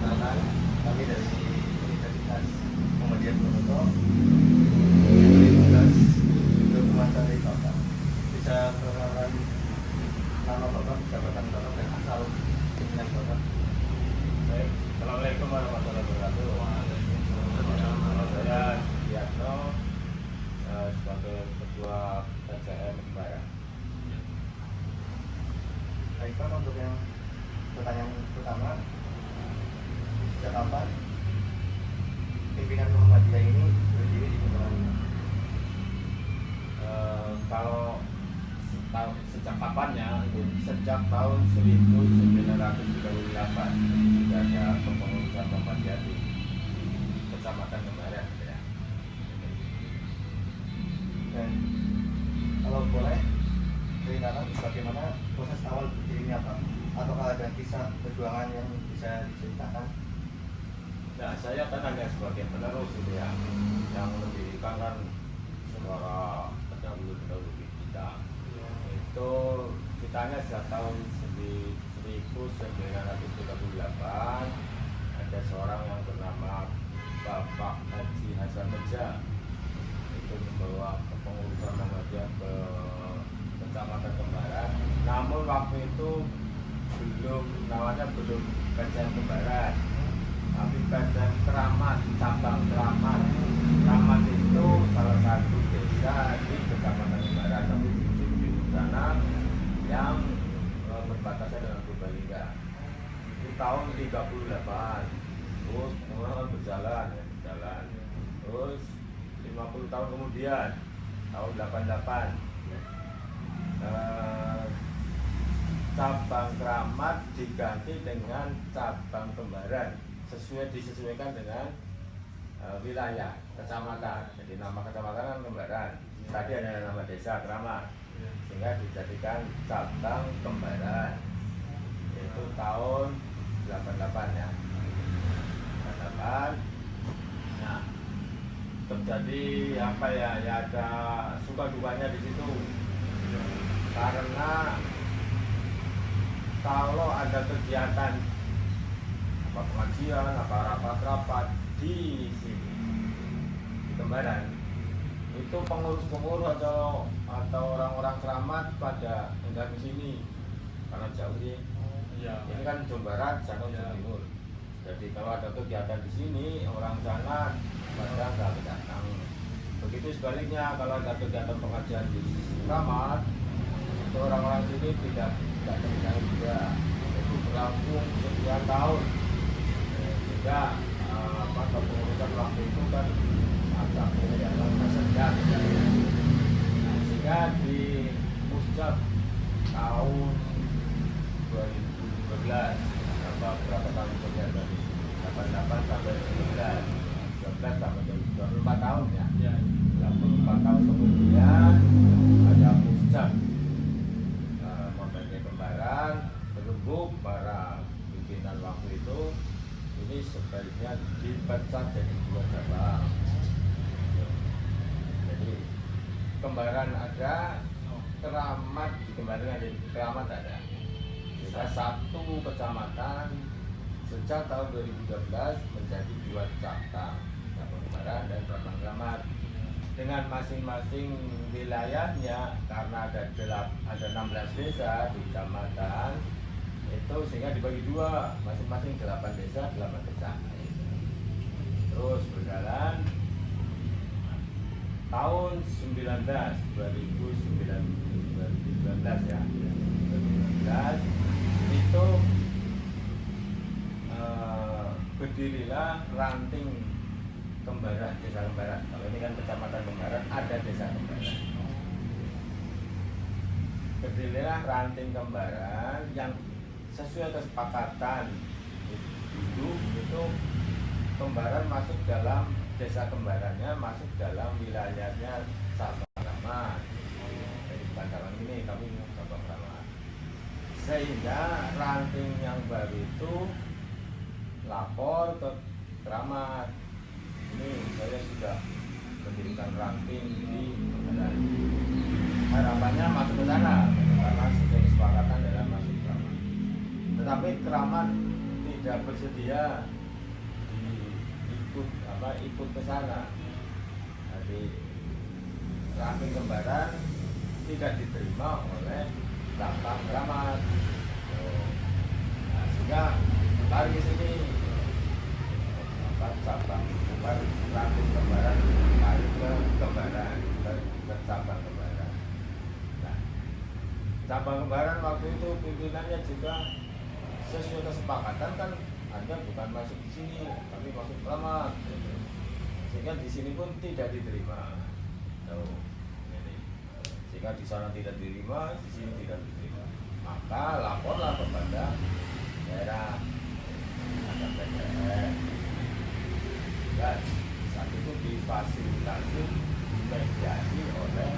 Perkenalkan, kami dari Universitas Muhammadiyah Purwokerto, tugas dokumen dari Bapak. Bisa perkenalan nama Bapak, jabatan Bapak, dan asal pimpinan Bapak. Baik, Assalamualaikum warahmatullahi wabarakatuh. Nama saya Diatno, sebagai Ketua PCM Kembara. Baik Pak, untuk yang pertanyaan pertama, sejak kapan pimpinan Muhammadiyah ini berdiri di Kembaran? Kalau sejak kapannya, sejak tahun 1938 sudah ada kepengurusan Muhammadiyah di Kecamatan Kembara. Ya. Dan kalau boleh ceritakan bagaimana proses awal berdirinya Pak? Ataukah ada kisah perjuangan yang bisa diceritakan? Nah, saya kan hanya sebagai penerus gitu ya, yang mendirikan kan saudara pendahulu kita. Itu ceritanya sejak tahun 1938 ada seorang yang bernama Bapak Haji Hasan Meja itu membawa kepengurusan Muhammadiyah ke Kecamatan Kembaran. Namun waktu itu namanya belum PCM Kembaran, tapi PCM Keramat, cabang Keramat. Keramat itu salah satu desa di Kecamatan Kembaran, tapi di sana yang berbatasan dengan Purbalingga. Itu tahun 38, terus orang berjalan. Terus 50 tahun kemudian, tahun 88, cabang Keramat diganti dengan cabang Kembaran, disesuaikan dengan wilayah kecamatan. Jadi nama kecamatan kan Kembaran, tadi hanya nama desa Keramat, sehingga dijadikan cabang Kembaran. Itu tahun 88 ya. 88. Nah, terjadi apa ya? Ya ada suka dukanya di situ. Karena kalau ada kegiatan apa pengajian, apa rapat-rapat di sini di Kembaran, itu pengurus-pengurus atau orang-orang Keramat pada enggak di sini karena jauh sih. Ini kan Jawa Barat, sana Jawa Timur. Jadi kalau ada kegiatan di sini, orang sana pada enggak datang. Begitu sebaliknya, kalau ada kegiatan pengajian di Keramat, itu orang-orang sini tidak datang juga. Itu berlangsung sekian tahun. Sehingga kepengurusan waktu itu kan agak tersendat. Sehingga di Musjab tahun 2012, berapa tahun kemudian tadi? 88 sampai 12 sampai 24 tahun ya. 24 tahun kemudian ada Musjab Muhammadiyah Kembaran berembuk para pimpinan waktu itu. Ini sebaiknya dipecah jadi 2 cabang. Jadi Kembaran ada, Keramat di Kembaran ada, Keramat ada. Kita satu kecamatan sejak tahun 2012 menjadi 2 cabang, cabang Kembaran dan cabang Keramat, dengan masing-masing wilayahnya. Karena ada 16 desa di kecamatan itu, sehingga dibagi 2, masing-masing 8 desa, 8 desa. Terus berjalan tahun 2019 ya, 2019 itu berdirilah ranting Kembaran, desa Kembaran. Kalau ini kan kecamatan Kembaran, ada desa Kembaran. Berdirilah ranting Kembaran yang sesuai kesepakatan dulu itu Kembaran masuk dalam desa Kembarannya, masuk dalam wilayahnya cabang Keramat. Jadi pandangan ini kami cabang Keramat. Sehingga ranting yang baru itu lapor ke Keramat. Ini saya sudah mendirikan ranting di Kembaran. Harapannya masuk ke sana karena sesuai kesepakatan dalam masuk Keramat. Tetapi Keramat tidak tidak bersedia ikut ke sana. Jadi ranting kembaran tidak diterima oleh cabang Keramat. Nah, sehingga lari ke sini cabang ranting kembaran lari ke kembaran ke cabang kembaran. Nah, cabang kembaran waktu itu pimpinannya juga sesuai kesepakatan kan Anda bukan masuk di sini, tapi masuk Keramat. Sehingga di sini pun tidak diterima. Jika di sana tidak diterima, di sini tidak diterima, maka laporlah kepada daerah ada PTN. Dan saat itu difasilitasi, dimediasi oleh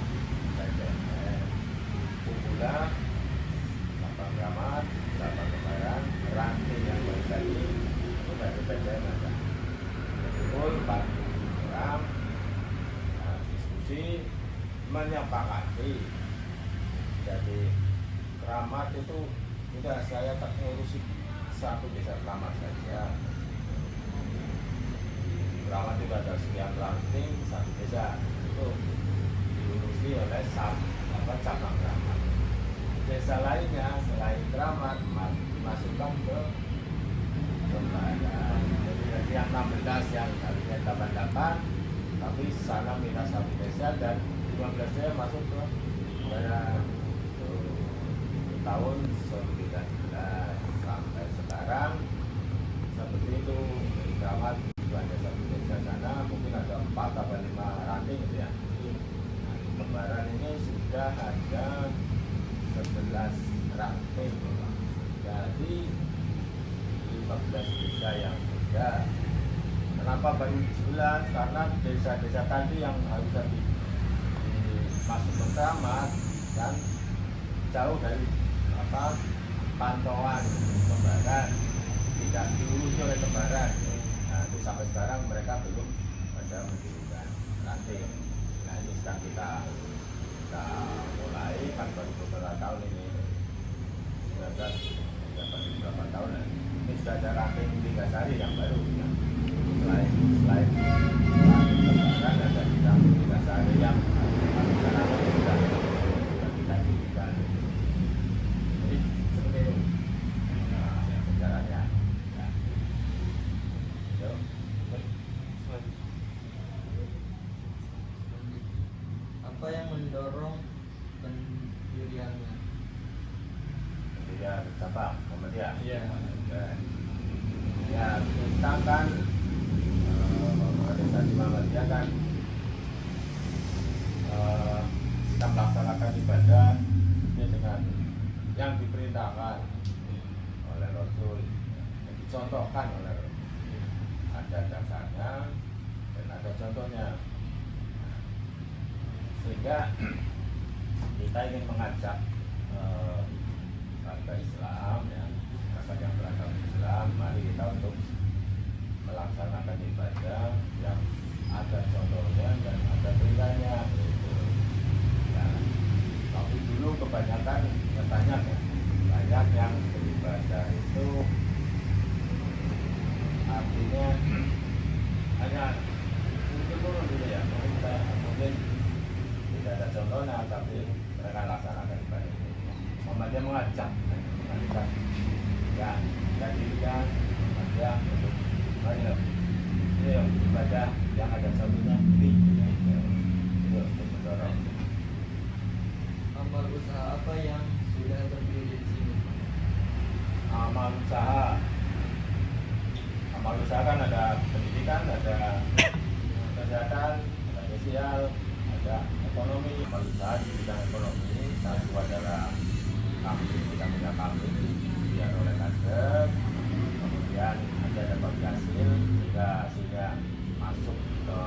PTN. Kumpulan cabang Keramat, cabang Kembaran, ranting yang baru tadi itu dari PTN ada. Kumpul 4 orang, diskusi menyepakati. Jadi Keramat itu sudah saya tak ngurusi satu desa Keramat saja. Di Keramat itu ada sekian ranting, satu desa itu diurusi oleh cabang Keramat. Desa lainnya selain Keramat dimasukkan ke Kembaran. Jadi dari yang 16 yang tadinya 88, tapi sana minus satu desa dan 15 desa masuk ke Kembaran. Tahun 19 sampai sekarang seperti itu. Di Keramat itu ada satu desa sana, mungkin ada 4 atau 5 ranting gitu ya. Nah, di Kembaran ini sudah ada 11 ranting, jadi 15 desa yang beda. Kenapa baru 11? Karena desa-desa tadi yang harus masuk ke Keramat dan jauh dari pantauan Kembaran, tidak diurusi oleh Kembaran. Nah, itu sampai sekarang mereka belum ada mendirikan ranting. Nah, ini sedang kita mulai, kan baru beberapa tahun ini, 19 berapa tahun lah. Ini sudah ada ranting 3 sari yang baru ya. Selain ranting Kembaran ada ranting 3 sari yang sudah kita dirikan. Jadi seperti itu sejarahnya. Ya. Apa yang mendorong pendiriannya? Pendirian cabang kemudian. Iya. Ya, kita kan desa di Muhammadiyah kan kita melaksanakan ibadah sesuai dengan yang diperintahkan oleh Rasul, yang dicontohkan oleh Rasul. Ada dasarnya dan ada contohnya. Sehingga kita ingin mengajak warga Islam, ya, masyarakat yang beragama Islam, mari kita untuk melaksanakan ibadah yang ada contohnya dan ada perintahnya. Ya, tapi dulu kebanyakan katanya banyak yang beribadah itu artinya hanya turun dulu ya, mungkin tidak ada contohnya, tapi mereka laksanakan ibadah itu. Dia mengajak ya, dan dirikan dia untuk mari ibadah yang ada contohnya ini untuk mendorong. Amal usaha apa yang sudah berdiri di sini? Amal usaha kan ada pendidikan, ada kesehatan, ada sosial, ada ekonomi. Amal usaha di bidang ekonomi satu adalah kambing, kita punya kambing dibiar oleh kader, kemudian ada dapat hasil sehingga masuk ke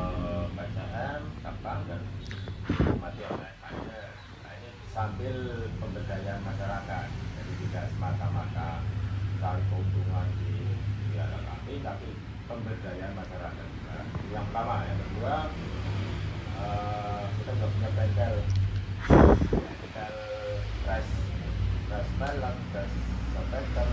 PCM, cabang dan mati oleh kader. Nah, ini sambil pemberdayaan masyarakat, jadi tidak semata-mata cari keuntungan di biara kambing, tapi pemberdayaan masyarakat juga. Yang pertama, yang kedua kita sudah punya bengkel fresh melon, fresh soteker,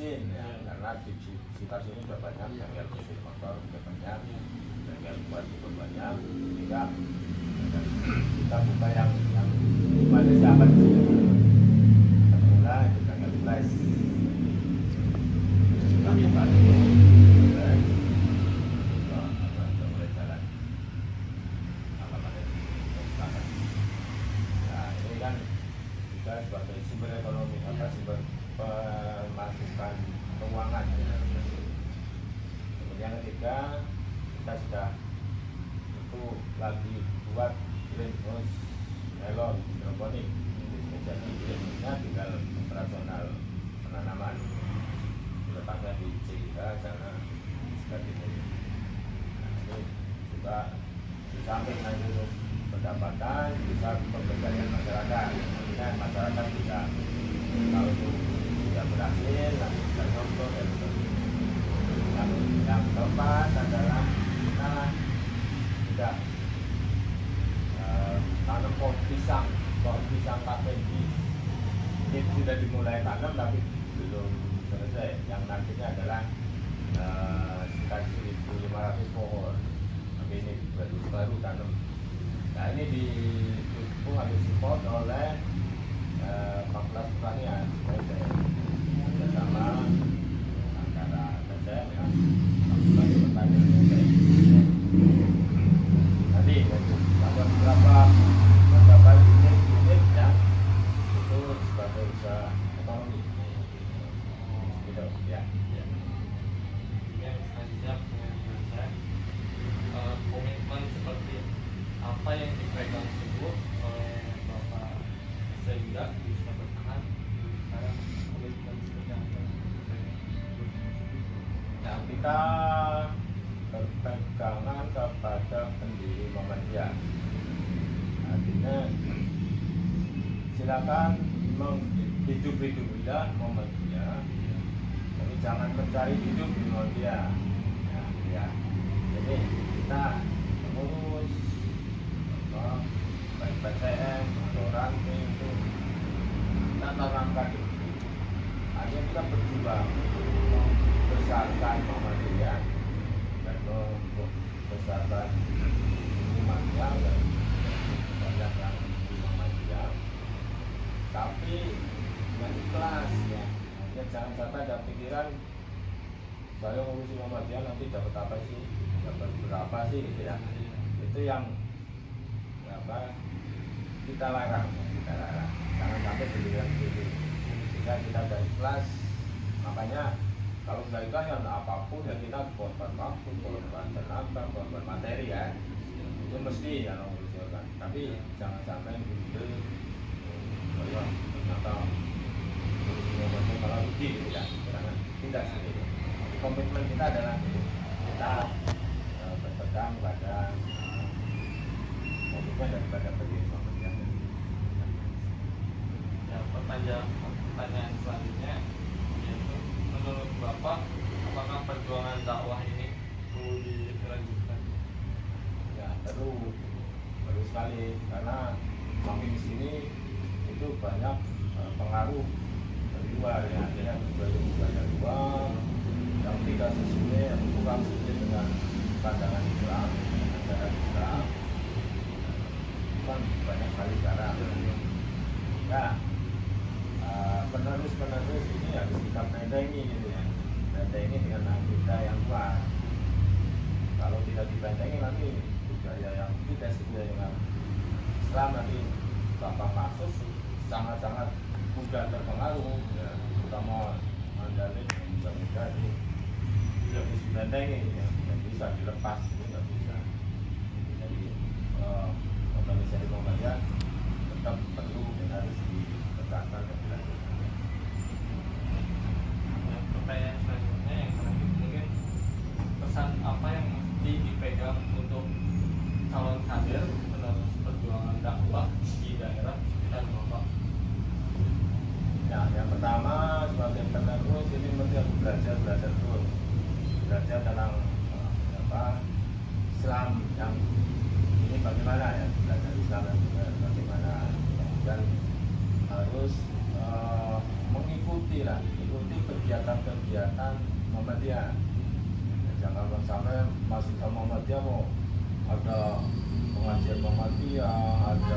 mesin ya, karena di sekitar sini sudah banyak bengkel mesin motor sudah banyak, bengkel buat juga banyak, sehingga kita buka yang pada siapa di sini semula itu bengkel flash kita buka dulu dan mulai jalan apa pada selatan. Nah ini kan juga sebagai sumber ekonomi apa sumber pemasukan keuangan ya. Kemudian ketiga kita sudah itu lagi buat greenhouse melon hidroponik, jadi greenhouse-nya tinggal operasional penanaman letaknya di Cika sana seperti ini. Nah, ini juga di samping nanti untuk pendapatan bisa pemberdayaan masyarakat, artinya masyarakat bisa kalau itu tidak berhasil nanti bisa contoh dan yang keempat adalah kita sudah tanam pohon pisang Cavendish. Ini sudah dimulai tanam tapi belum selesai. Yang nantinya adalah sekitar 1.500 pohon. Tapi ini baru tanam. Nah ini didukung atau support oleh Fakultas Pertanian bersama antara TCM ya Fakultas Pertanian. Nanti ada beberapa unit ya itu sebagai usaha ekonomi gitu ya. Yang selanjutnya pertanyaan saya, komitmen seperti apa yang dipegang teguh oleh Bapak sehingga bisa bertahan sekarang komitmen seperti apa? Nah kita berpegangan kepada pendiri Muhammadiyah, artinya silakan hidup-hidupilah Muhammadiyah, tapi jangan mencari hidup di Muhammadiyah ya. Jadi kita mengurus baik PCM atau ranting itu kita tanamkan dulu, artinya kita berjuang membesarkan Muhammadiyah dan membesarkan umatnya dan banyak yang di Muhammadiyah, tapi dengan ikhlas ya. Ya jangan sampai ada pikiran saya ngurusi Muhammadiyah nanti dapat apa sih, dapat berapa sih gitu ya. Itu yang apa kita larang. Jangan sampai pikiran gitu. Jika kita ada ikhlas, makanya kalau sudah ikhlas ya apapun ya kita korban waktu, korban tenaga, korban materi ya. Itu mesti ya mengusulkan. Tapi jangan sampai gitu. Bahwa ternyata ngurusi malah rugi gitu ya. Jangan tidak seperti itu. Komitmen kita adalah kita berpegang pada komitmen daripada pendiri Muhammadiyah. Ya, pertanyaan selanjutnya yaitu menurut Bapak apakah perjuangan dakwah ini perlu dilanjutkan? Ya perlu sekali karena kami di sini itu banyak pengaruh dari luar ya, artinya budaya luar yang tidak sesuai atau kurang sesuai dengan pandangan Islam, ajaran Islam. Kan banyak kali cara ya penerus ini harus kita bentengi gitu ya, bentengi dengan kita yang kuat. Kalau tidak dibentengi nanti budaya yang tidak sesuai dengan Islam nanti gampang masuk, sangat-sangat mudah terpengaruh ya, terutama Mandalika juga mudah tidak bisa dibentengi ya, tidak bisa dilepas, tidak bisa. Jadi organisasi Muhammadiyah tetap perlu dan harus ditegakkan dan dilanjutkan. Ya, pertanyaan selanjutnya yang terakhir mungkin pesan apa yang mesti dipegang untuk calon kader penerus perjuangan dakwah di daerah sekitar Bapak? Ya, yang pertama sebagai penerus ini mesti harus belajar terus, belajar tentang apa Islam yang ini bagaimana ya, belajar Islam yang benar. ikuti lah, ikuti kegiatan-kegiatan Muhammadiyah. Jangan sampai masuk ke Muhammadiyah mau ada pengajian Muhammadiyah, ada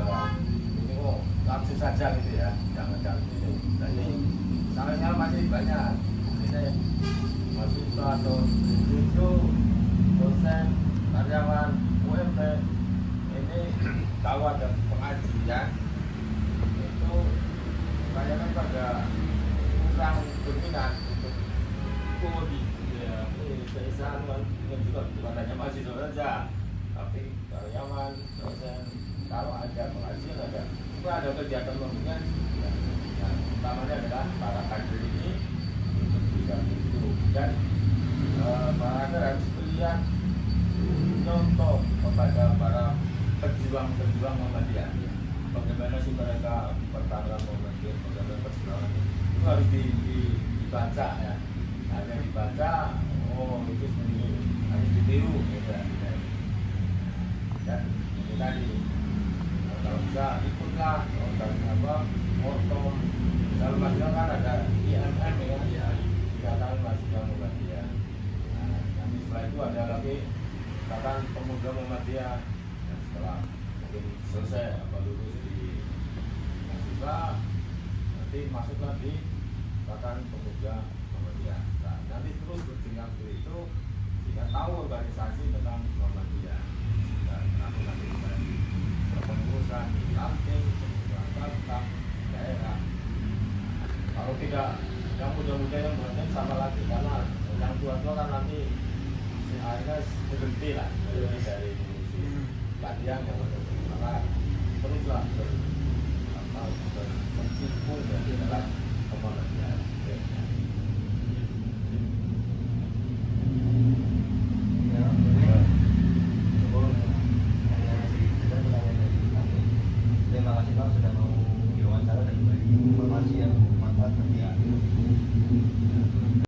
ini kok langsung saja gitu ya, jangan gitu. Nah ini salahnya masih banyak. Ini mahasiswa atau guru, dosen, karyawan, UMT ini kalau ada pengajian itu kayaknya pada kurang berminat untuk ikut Ya. keisahan juga bukan hanya mahasiswa saja, tapi karyawan, dosen. Kalau ada pengajian ada kegiatan pembinaan, ya, utamanya adalah para kader ini untuk bisa itu dan para kader harus melihat contoh kepada para pejuang-pejuang Muhammadiyah. Bagaimana sih mereka pertahanan Muhammadiyah, bagaimana perjuangan itu harus dibaca ya. Hanya dibaca, oh itu sendiri harus ditiru gitu ya. Dan ini tadi kalau bisa ikutlah ortom kalau mahasiswa kan ada IMM ya, ikatan mahasiswa Muhammadiyah. Nah, nanti setelah itu ada lagi ikatan pemuda Muhammadiyah. Dan setelah mungkin selesai apa lulus di mahasiswa, nanti masuklah di ikatan pemuda Muhammadiyah. Nah, nanti terus berjalan seperti itu sehingga tahu organisasi tentang Muhammadiyah. Dan nanti bisa pengurusan di ranting, pengurusan tentang daerah. Kalau tidak, yang muda-muda yang berani sama lagi karena yang tua-tua kan nanti akhirnya berhenti lah dari fungsi latihan yang maka teruslah berkecimpung di dalam Muhammadiyah. Terima kasih Bang sudah mau diwawancara dan berbagi informasi yang bermanfaat bagi